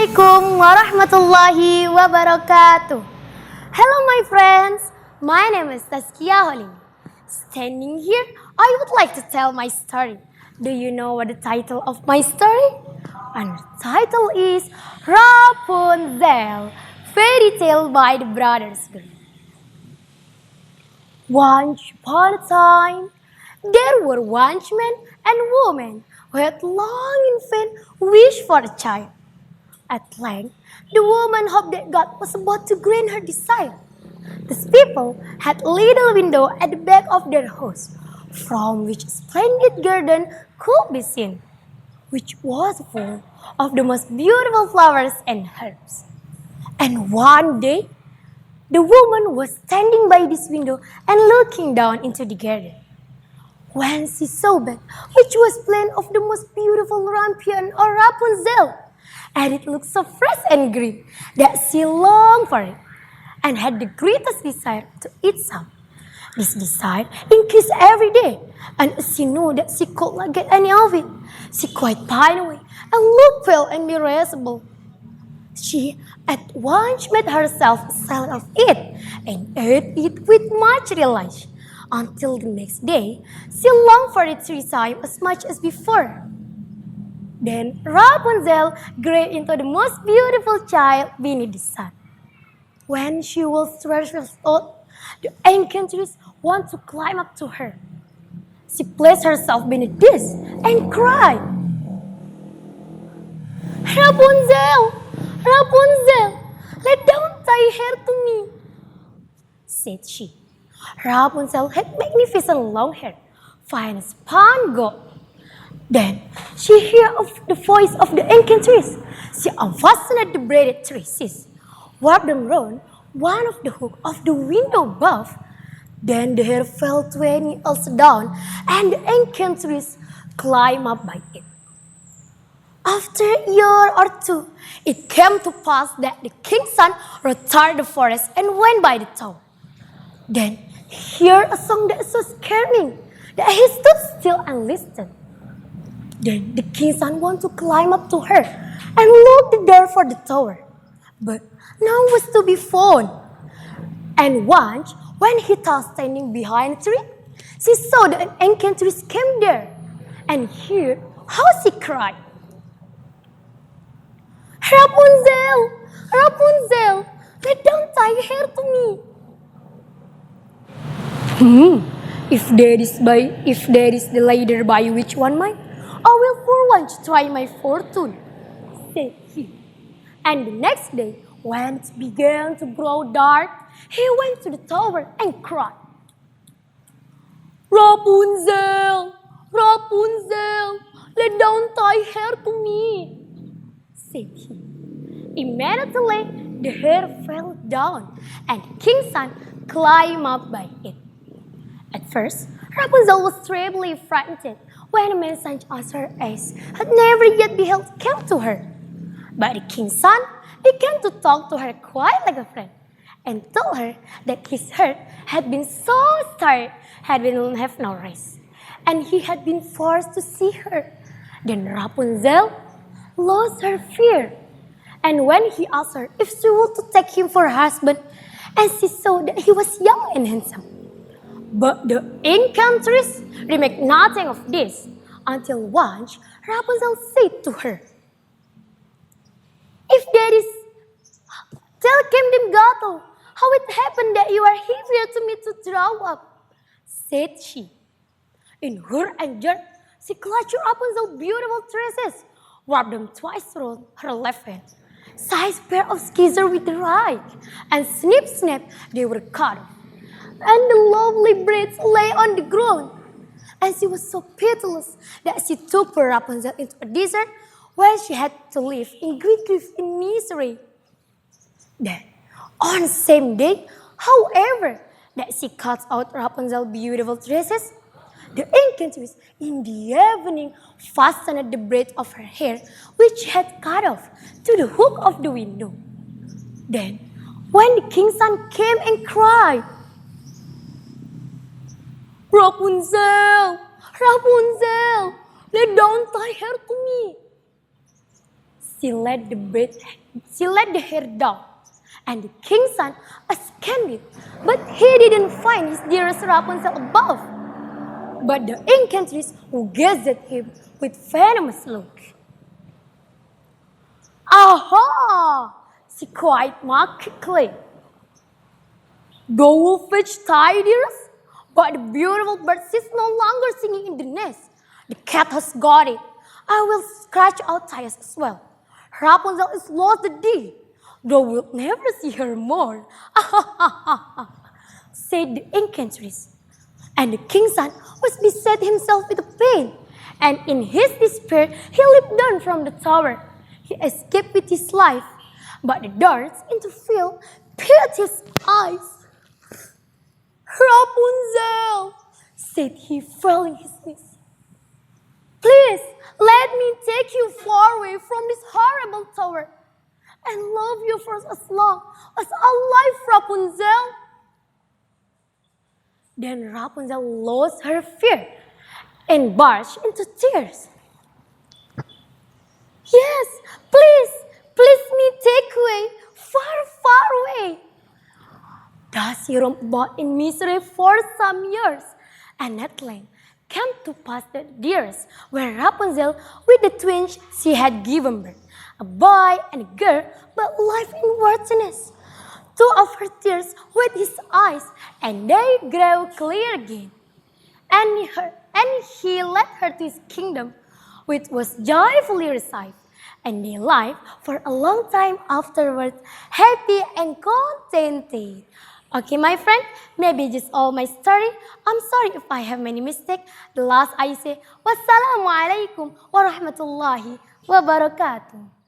Assalamualaikum warahmatullahi wabarakatuh. Hello my friends, my name is Tazkia Holili. Standing here, I would like to tell my story. Do you know what the title of my story? And the title is Rapunzel, fairy tale by the Brothers Grimm. Once upon a time, there were one man and woman who had long in vain wished for a child. At length, the woman hoped that God was about to grant her desire. These people had a little window at the back of their house, from which a splendid garden could be seen, which was full of the most beautiful flowers and herbs. And one day, the woman was standing by this window and looking down into the garden. When she saw back, which was plain of the most beautiful rampion or Rapunzel, and it looked so fresh and green that she longed for it, and had the greatest desire to eat some. This desire increased every day, and as she knew that she could not get any of it, she quite pined away and looked pale and miserable. She at once made herself a salad of it, and ate it with much relish, until the next day she longed for it 3 times as much as before. Then Rapunzel grew into the most beautiful child beneath the sun. When she was 12 years old, the enchantress wanted to climb up to her. She placed herself beneath this and cried, "Rapunzel, Rapunzel, let down thy hair to me," said she. Rapunzel had magnificent long hair, fine as spun gold. Then she heard the voice of the enchantress. She unfastened the braided tresses, wrapped them round one of the hooks of the window above. Then the hair fell 20 ells down, and the enchantress climbed up by it. After a year or two, it came to pass that the king's son retired the forest and went by the tower. Then he heard a song that was so scaring that he stood still and listened. Then the king's son wanted to climb up to her and looked there for the tower, but none was to be found. And once, when he was standing behind a tree, she saw that an enchantress came there, and heard how she cried, "Rapunzel, Rapunzel, let down thy hair to me." If there is the ladder by which one might, I will for once try my fortune," said he. And the next day, when it began to grow dark, he went to the tower and cried, "Rapunzel, Rapunzel, let down thy hair to me," said he. Immediately, the hair fell down, and the king's son climbed up by it. At first, Rapunzel was terribly frightened when a man such as her eyes had never yet beheld came to her. But the king's son began to talk to her quite like a friend, and told her that his heart had been so tired, had been have no rest, and he had been forced to see her. Then Rapunzel lost her fear, and when he asked her if she would to take him for a husband, and she saw that he was young and handsome. But the enchantress remarked nothing of this, until once Rapunzel said to her, "If there is, tell Kingdom Gato how it happened that you are here to me to draw up," said she. In her anger, she clutched Rapunzel's beautiful tresses, wrapped them twice around her left hand, seized a pair of scissors with the right, and snip, snap, they were cut off. And the lovely braids lay on the ground. And she was so pitiless that she took poor Rapunzel into a desert where she had to live in great grief and misery. Then, on the same day, however, that she cut out Rapunzel's beautiful tresses, the enchantress in the evening fastened the braid of her hair, which she had cut off, to the hook of the window. Then, when the king's son came and cried, "Rapunzel, Rapunzel, let down thy hair to me," She let the hair down, and the king's son ascended, but he didn't find his dearest Rapunzel above. But the enchantress who gazed at him with venomous look. Aha! She cried mockingly. Thou wilt fetch tidings? But the beautiful bird is no longer singing in the nest. The cat has got it. I will scratch out tires as well. Rapunzel is lost the day. Thou wilt never see her more. Said the enchantress. And the king's son was beset himself with pain. And in his despair, he leaped down from the tower. He escaped with his life. But the darts interfere, pierced his eyes. Rapunzel, said he, falling his knees. Please, let me take you far away from this horrible tower and love you for as long as alive, Rapunzel. Then Rapunzel lost her fear and burst into tears. Yes, please me take away, far away. Thus he roamed about in misery for some years, and at length came to pass the years where Rapunzel, with the twins she had given birth, a boy and a girl, but life in worthiness. Two of her tears wet his eyes, and they grew clear again. And he led her to his kingdom, which was joyfully received, and they lived for a long time afterwards, happy and contented. Okay, my friend, maybe just all my story. I'm sorry if I have many mistakes. The last I say, Wassalamualaikum warahmatullahi wabarakatuh.